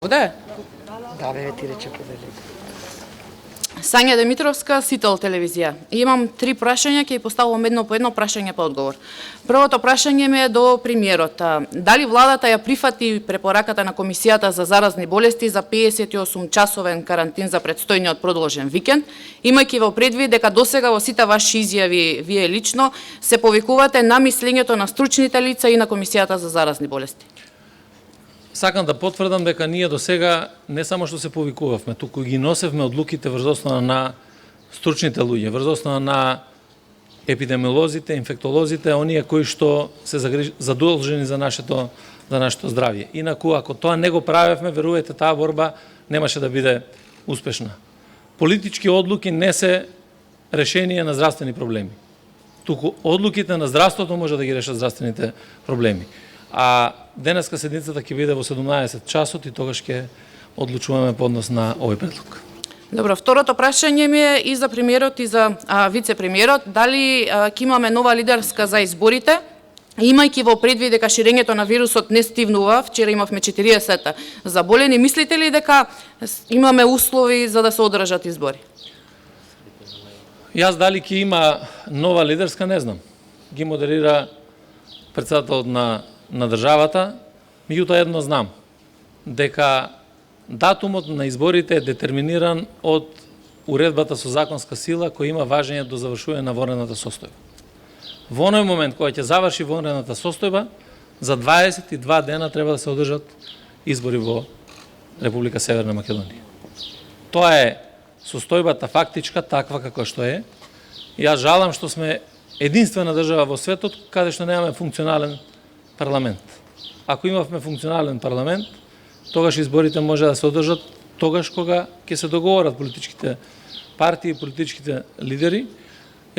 Овде? Да, бе, ти рече повели. Сања Димитровска, Сител телевизија. Имам 3 прашања, ќе поставувам едно по едно прашање по одговор. Првото прашање ми е до премиерот. Дали владата ја прифати препораката на Комисијата за заразни болести за 58-часовен карантин за предстојниот продолжен викенд, имајќи во предвид дека досега во сите ваши изјави вие лично се повикувате на мислењето на стручните лица и на Комисијата за заразни болести? Сакам да потврдам дека ние до сега не само што се повикувавме, туку ги носевме одлуките врз основа на стручните луѓе, врз основа на епидемиолозите, инфектолозите, оние кои што се задолжени за нашето здравје. Инаку, ако тоа не го правевме, верувајте, таа борба немаше да биде успешна. Политички одлуки не се решение на здравствени проблеми. Туку одлуките на здравството може да ги решат здравствените проблеми. А денеска седницата ќе биде во 17 часот и тогаш ќе одлучуваме по однос на овој предлог. Добро, второто прашање ми е и за премиерот и за вице-премиерот. Дали ќе имаме нова лидерска за изборите, имајќи во предвид дека ширењето на вирусот не стивнува, вчера имавме 40 заболени, мислите ли дека имаме услови за да се одржат избори? Јас дали ќе има нова лидерска, не знам. Ги модерира председателот на државата, меѓутоа едно знам, дека датумот на изборите е детерминиран од уредбата со законска сила која има важење до завршување на вонредната состојба. Во оној момент кога ќе заврши вонредната состојба, за 22 дена треба да се одржат избори во Република Северна Македонија. Тоа е состојбата фактичка, таква како што е. Јас жалам што сме единствена држава во светот каде што немаме функционален парламент. Ако имавме функционален парламент, тогаш изборите може да се одржат тогаш кога ќе се договорат политичките партии, политичките лидери.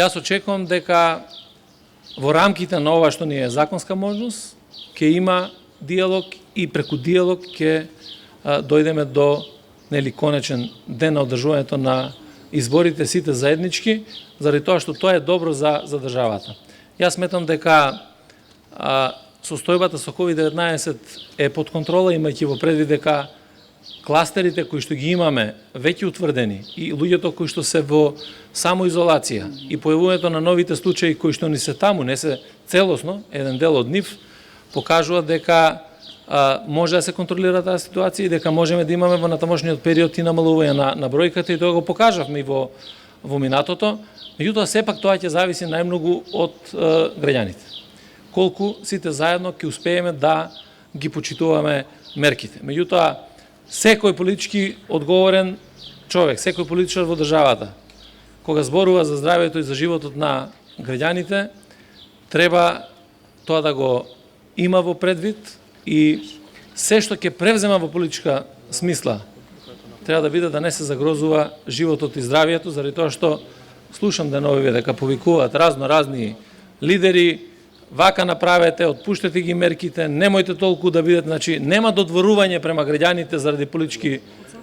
Јас очекувам дека во рамките на ова што ни е законска можност, ќе има диалог и преку диалог ќе дојдеме до конечен ден на одржувањето на изборите сите заеднички, заради тоа што тоа е добро за државата. Јас сметам дека состојбата со COVID-19 е под контрола, имајќи во предвид дека кластерите кои што ги имаме веќе утврдени и луѓето кои што се во самоизолација и појавувањето на новите случаи кои што ни се таму, не се целосно, еден дел од нив, покажува дека може да се контролира таа ситуација и дека можеме да имаме во натамошниот период и намалување на бројката и тоа го покажавме и во минатото. Меѓутоа, сепак тоа ќе зависи најмногу од граѓаните. Колку сите заедно ќе успееме да ги почитуваме мерките. Меѓутоа, секој политички одговорен човек, секој политичар во државата, кога зборува за здравјето и за животот на граѓаните, треба тоа да го има во предвид и се што ќе превзема во политичка смисла треба да биде да не се загрозува животот и здравјето, заради тоа што слушам деновиве дека повикуваат разни лидери, вака направете, отпуштете ги мерките, немојте толку да бидете, значи нема додворување према граѓаните заради политички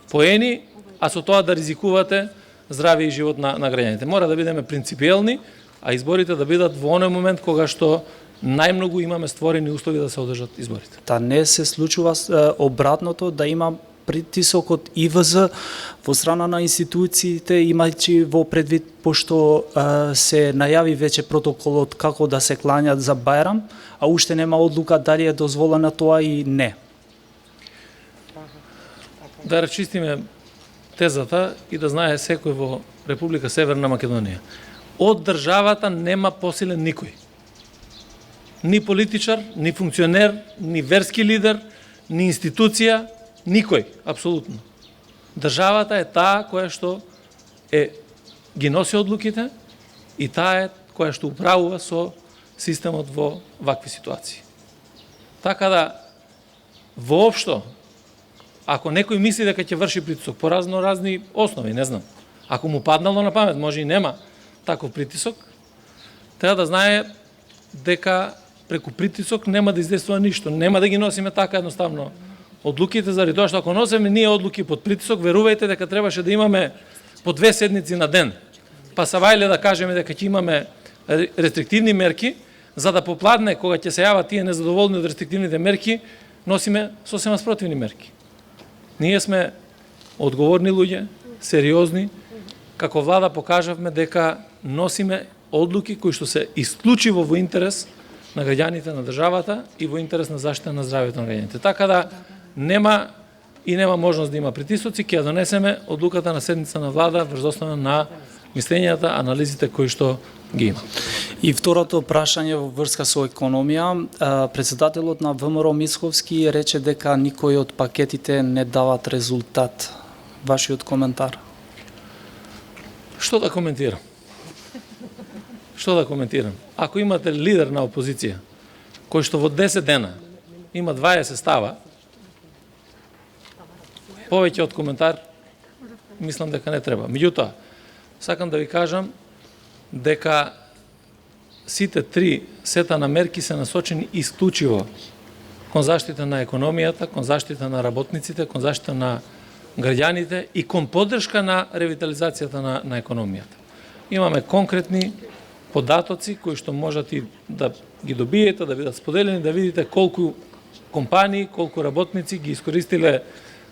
поени, а со тоа да ризикувате здравје и живот на граѓаните. Мора да бидеме принципиелни, а изборите да бидат во оној момент кога што најмногу имаме створени услови да се одржат изборите. Та не се случува обратното, да има притисок од ИВЗ во страна на институциите, имајќи во предвид, пошто се најави веќе протоколот како да се кланјат за Бајрам, а уште нема одлука дали е дозволено тоа и не. Да рачистиме тезата и да знае секој во Република Северна Македонија. Од државата нема посилен никој. Ни политичар, ни функционер, ни верски лидер, ни институција, никој, апсолутно. Државата е таа која што ги носи одлуките и таа е која што управува со системот во вакви ситуации. Така да, воопшто, ако некој мисли дека ќе врши притисок по разни основи, не знам, ако му паднало на памет, може и нема таков притисок, треба да знае дека преку притисок нема да издействува ништо, нема да ги носиме така едноставно одлуките, заради тоа што ако носиме ние одлуки под притисок, верувајте дека требаше да имаме по 2 седници на ден, па савајле да кажеме дека ќе имаме рестриктивни мерки, за да попладне кога ќе се јават тие незадоволни од рестриктивните мерки, носиме сосема спротивни мерки. Ние сме одговорни луѓе, сериозни, како влада покажавме дека носиме одлуки кои што се исклучиво во интерес на граѓаните на државата и во интерес на заштита на здравјето на граѓаните. Така да нема можност да има притисоци, ќе ја донесеме одлуката на седница на влада врз основа на мислењата, анализите кои што ги има. И второто прашање во врска со економија, председателот на ВМРО Мицковски рече дека никој од пакетите не дават резултат. Вашиот коментар? Што да коментирам? Што да коментирам? Ако имате лидер на опозиција, кој што во 10 дена има 20 става, повеќе од коментар, мислам дека не треба. Меѓутоа, сакам да ви кажам дека сите три сета на мерки се насочени исклучиво кон заштита на економијата, кон заштита на работниците, кон заштита на граѓаните и кон поддршка на ревитализацијата на економијата. Имаме конкретни податоци кои што можете да ги добиете, да бидат споделени, да видите колку компании, колку работници ги искористиле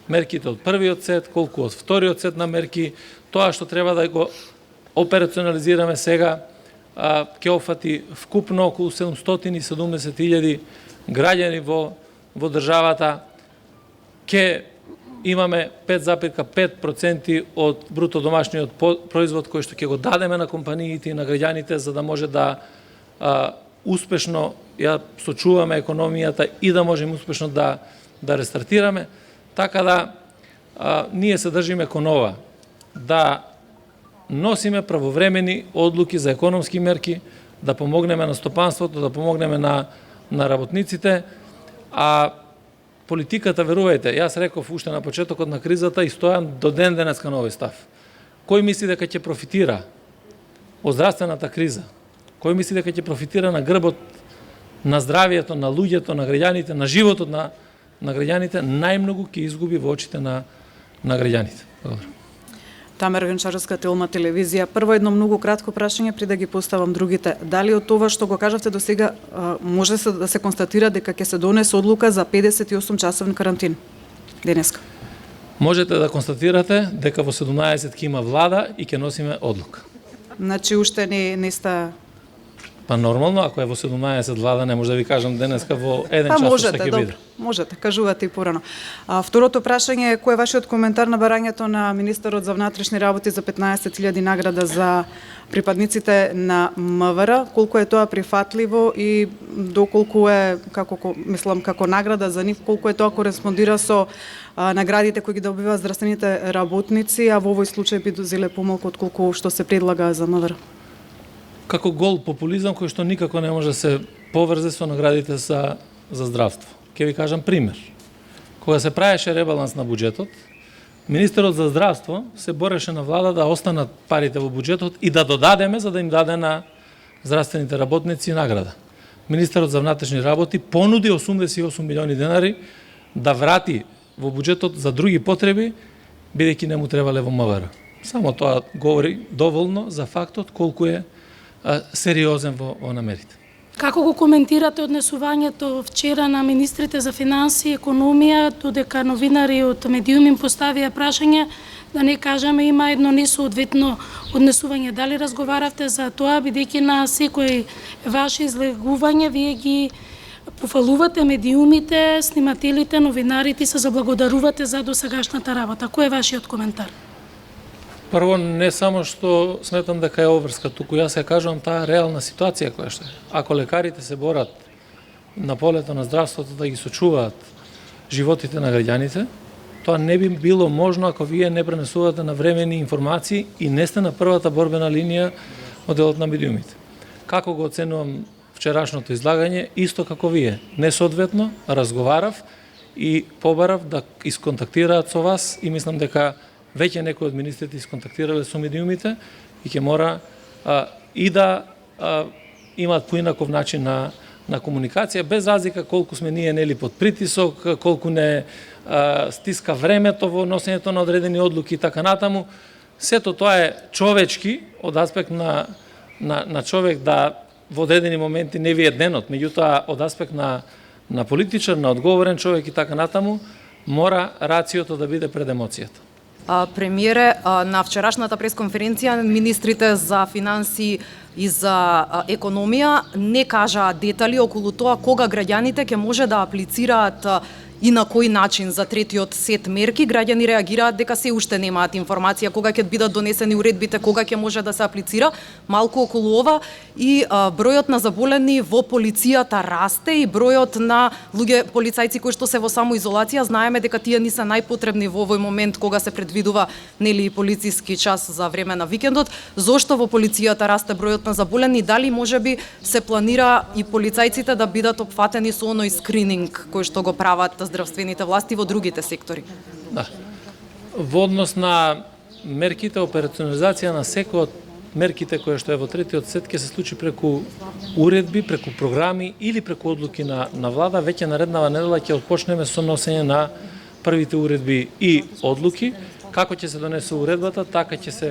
мерките од првиот сет, колку од вториот сет на мерки. Тоа што треба да го операционализираме сега, ќе офати вкупно околу 770.000 граѓани во државата. Ќе имаме 5,5% од бруто домашниот производ кој што ќе го дадеме на компаниите и на граѓаните за да може да успешно ја сочуваме економијата и да можеме успешно да рестартираме. Така да ние се држиме кон ова, да носиме правовремени одлуки за економски мерки, да помогнеме на стопанството, да помогнеме на работниците, а политиката, верувајте, јас реков уште на почетокот на кризата и стојам до ден денеска на овој став. Кој мисли дека ќе профитира од здравствената криза? Кој мисли дека ќе профитира на грбот на здравието на луѓето, на граѓаните, на животот на граѓаните, најмногу ќе изгуби во очите на граѓаните. Благодарам. Тамара Гончарска, Телма телевизија. Прво едно многу кратко прашање пред да ги поставам другите. Дали од тоа што го кажавте до сега може да се констатира дека ќе се донесе одлука за 58 часовен карантин денеска? Можете да констатирате дека во 17 ќе има влада и ќе носиме одлука. Значи уште не сте... Па нормално, ако е во 17 влада, не може да ви кажам денеска во еден час што ќе биде. Можете, кажувате и порано. Второто прашање е кој е вашиот коментар на барањето на министерот за внатрешни работи за 15.000 награда за припадниците на МВР, колку е тоа прифатливо и доколку е како награда за нив, колку е тоа кореспондира со наградите кои ги добиваат здравствените работници, а во овој случај би дозеле помалку од колку што се предлага за МВР? Како гол популизам кој што никако не може да се поврзе со наградите за здравство. Ќе ви кажам пример. Кога се правеше ребаланс на буџетот, министерот за здравство се бореше на влада да останат парите во буџетот и да додадеме за да им даде на здравствените работници награда. Министерот за внатрешни работи понуди 88 милиони денари да врати во буџетот за други потреби, бидејќи не му требале во МВР. Само тоа говори доволно за фактот колку е сериозен во намерите. Како го коментирате однесувањето вчера на министрите за финансии и економија, додека новинари од медиуми им поставија прашање, да не кажеме има едно несоодветно однесување. Дали разговаравте за тоа, бидејќи на секој ваше излегување вие ги пофалувате медиумите, снимателите, новинарите, се заблагодарувате за досегашната работа. Кој е вашиот коментар? Прво, не само што сметам дека е обврска, туку јас ја кажувам таа реална ситуација која што е. Ако лекарите се борат на полето на здравството да ги сочуваат животите на граѓаните, тоа не би било можно ако вие не пренесувате навремени информации и не сте на првата борбена линија од делот на медиумите. Како го оценувам вчерашното излагање, исто како вие. Несоодветно, разговарав и побарав да исконтактираат со вас и мислам дека веќе некои од министрите исконтактирале со медиумите и ќе мора и да имаат поинаков начин на комуникација, без разлика колку сме ние нели под притисок, колку не стиска времето во носењето на одредени одлуки и така натаму. Сето тоа е човечки од аспект на човек да во одредени моменти не ви е денот, меѓутоа од аспект на политичар, на одговорен човек и така натаму, мора рациото да биде пред емоцијата. Премиере, на вчерашната пресконференција министрите за финансии и за економија не кажаа детали околу тоа кога граѓаните ќе може да аплицираат и на кој начин за третиот сет мерки. Граѓани реагираат дека се уште немаат информација кога ќе бидат донесени уредбите, кога ќе може да се аплицира. Малку околу ова и бројот на заболени во полицијата расте и бројот на луѓе полицајци кои што се во самоизолација. Знаеме дека тие не се најпотребни во овој момент кога се предвидува нели полициски час за време на викендот. Зошто во полицијата расте бројот на заболени? Дали можеби се планира и полицајците да бидат опфатени со оној скрининг кој што го прават здравствените власти во другите сектори? Да. Во однос на мерките, операционализација на секој од мерките кои што е во третиот сет ќе се случи преку уредби, преку програми или преку одлуки на влада. Веќе нареднава недела ќе отпочнеме со носење на првите уредби и одлуки. Како ќе се донесе уредбата, така ќе се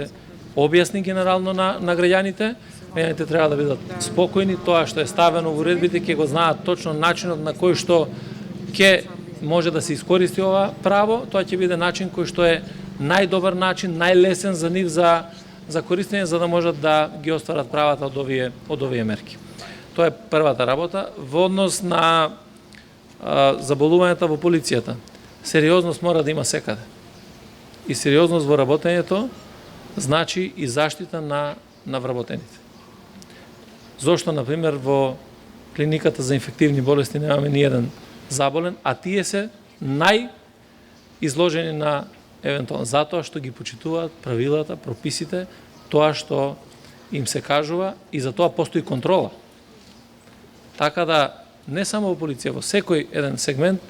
објасни генерално на граѓаните. Граѓаните треба да бидат спокојни, тоа што е ставено во уредбите ќе го знаат точно начинот на кој што ќе може да се искористи ова право. Тоа ќе биде начин кој што е најдобар начин, најлесен за нив за користење, за да можат да ги остварат правата од овие мерки. Тоа е првата работа. Во однос на заболувањата во полицијата, сериозност мора да има секаде. И сериозност во работењето значи и заштита на вработените. Зошто, например, во клиниката за инфективни болести немаме ни еден заболен, а тие се најизложени на евентуално, затоа што ги почитуваат правилата, прописите, тоа што им се кажува и за тоа постои контрола. Така да не само во полиција, во секој еден сегмент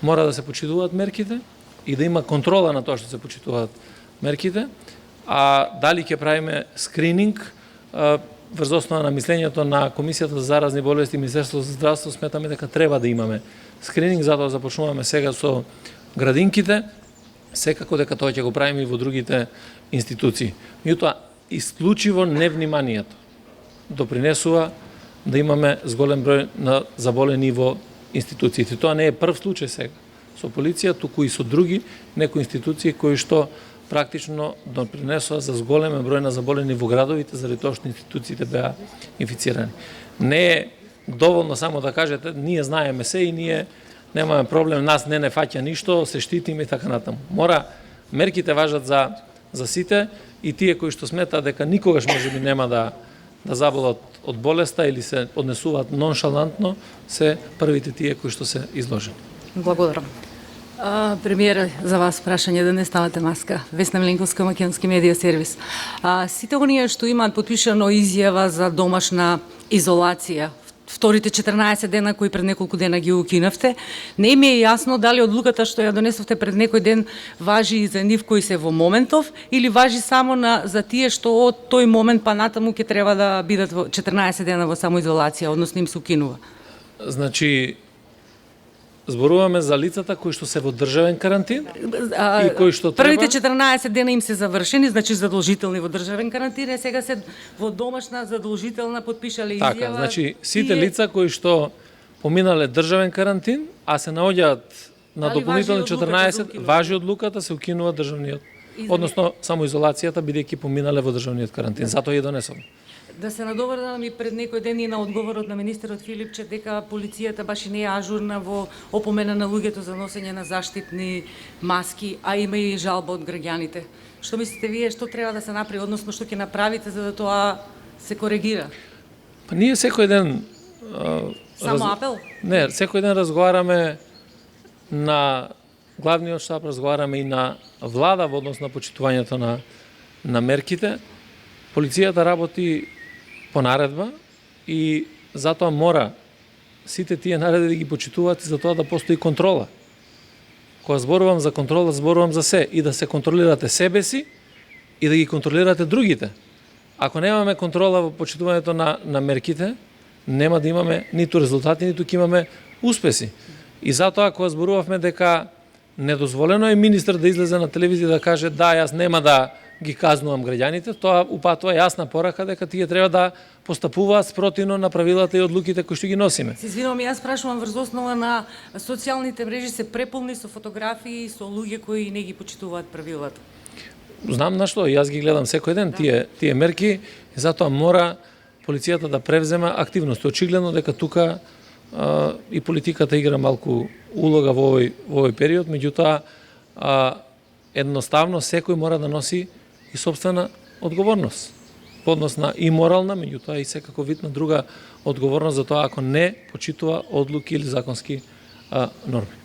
мора да се почитуваат мерките и да има контрола на тоа што се почитуваат мерките, а дали ќе правиме скрининг врз основа на мислењето на Комисијата за заразни болести и Министерството за здравство, сметаме дека треба да имаме скрининг, затоа започнуваме сега со градинките, секако дека тоа ќе го правиме и во другите институции. Меѓутоа, исклучиво невниманието допринесува да имаме зголем број на заболени во институциите. Тоа не е прв случај сега со полиција, туку и со други некои институции кои што практично допринесува за зголемен број на заболени во градовите, заради тоа што институциите беа инфицирани. Не е доволно само да кажете, ние знаеме се и ние немаме проблем, нас не фаќа ништо, се штитиме и така натаму. Мора, мерките важат за сите и тие кои што сметаат дека никогаш можеби нема да заболат од болеста или се однесуваат ноншалантно, се првите тие кои што се изложени. Благодарам. Премиер, за вас прашање да не ставате маска. Весна Миленковска, Македонски медија сервис. Сите оние што имаат подпишано изјава за домашна изолација, вторите 14 дена кои пред неколку дена ги укинавте, не ми е јасно дали одлуката што ја донесовте пред некој ден важи и за нив кои се во моментов или важи само за тие што од тој момент па натаму ќе треба да бидат 14 дена во самоизолација, односно им се укинува. Значи, зборуваме за лицата кои што се во државен карантин и кои што треба... Првите 14 дена им се завршени, значи задолжителни во државен карантин, и сега се во домашна задолжителна подпишале изјава. Така, значи сите лица кои што поминале државен карантин, а се наоѓаат на дополнителни 14, важи одлуката, се укинува државниот, односно самоизолацијата бидејќи поминале во државниот карантин. Затоа ја донесовме. Да се надоврдам и пред некој ден и на одговорот на министерот Филипче дека полицијата баш и не е ажурна во опомена на луѓето за носење на заштитни маски, а има и жалба од граѓаните. Што мислите вие, што треба да се направи, односно што ќе направите за да тоа се коригира? Па ние секој ден Само апел? Не, секој ден разговараме на главниот штаб, разговараме и на влада во однос на почитувањето на мерките. Полицијата работи по наредба и затоа мора сите тие наредби да ги почитуваат и за тоа да постои контрола. Кога зборувам за контрола, зборувам за се, и да се контролирате себе си и да ги контролирате другите. Ако немаме контрола во почитувањето на мерките, нема да имаме ниту резултати, ниту ќе имаме успеси. И затоа кога зборувавме дека недозволено е министер да излезе на телевизија да каже да, јас нема да ги казнувам граѓаните, тоа упатува јасна порака дека тие треба да постапуваат спротивно на правилата и одлуките кои што ги носиме. Се извинувам, јас прашувам врз основа на социјалните мрежи се преполни со фотографии со луѓе кои не ги почитуваат правилата. Знам на што, јас ги гледам секој ден тие мерки, и затоа мора полицијата да превзема активност. Очигледно дека тука и политиката игра малку улога во овој период, меѓутоа едноставно секој мора да носи и собствена одговорност. Подносна и морална, меѓутоа и секако вид на друга одговорност за тоа ако не почитува одлуки или законски норми.